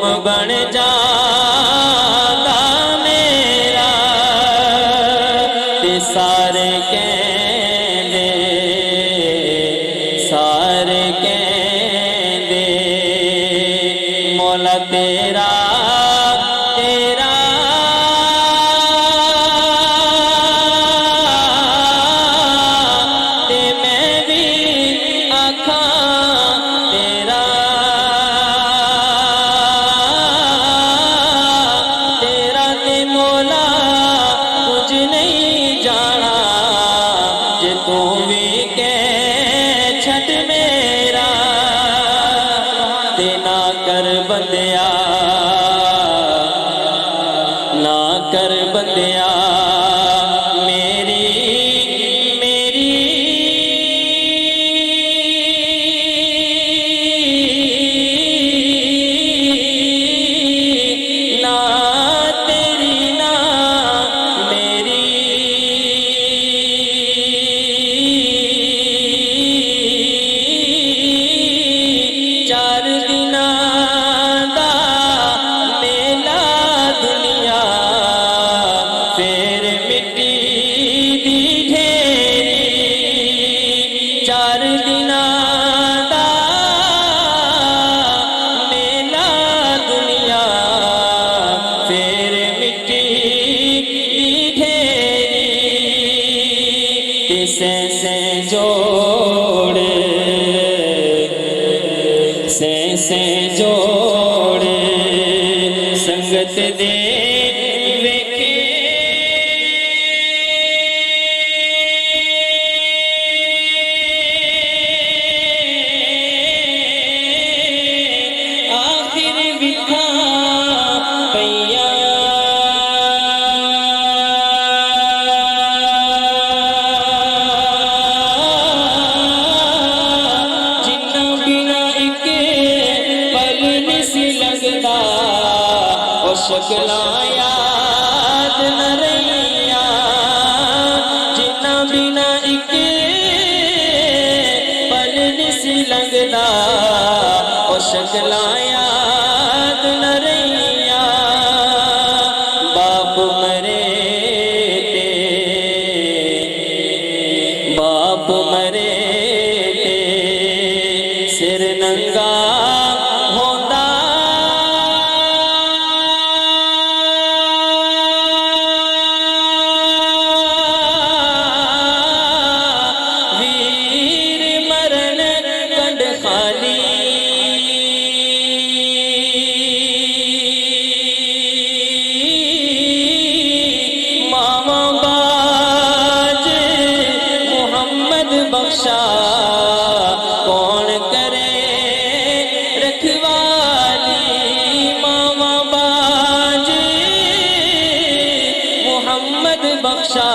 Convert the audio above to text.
हुक्म बन जाता मेरा ते सारे कहंदे मौला तेरा तेरा ते मैं भी आखां तेरा तेरा ते मौला कुछ नहीं जाना जे तू भी कह छट मेरा ते ना कर बंदिया ना कर बंदिया मेरी मेरी ना तेरी ना मेरी चार दिना दा मेला दुनिया फिर मिट्टी दी ढेरी चार दिना दा मेला दुनिया फिर मिट्टी दी ढेरी से जोड़ से जोड़ संगत दे वेखे आखिर विखा पैया जिन्ना बिना एक पल निसी लगदा ओ शक्लां याद न रहिया जिन्ना बिना एक पल निसी लगदा ओ शक्लां याद न रहिया बाप मरे ते सिर नंगा होंदा वीर मरण कंड खाली मामा बाज मोहम्मद बख्शा कौन करे रखवाली मामा बाज मोहम्मद बख्शा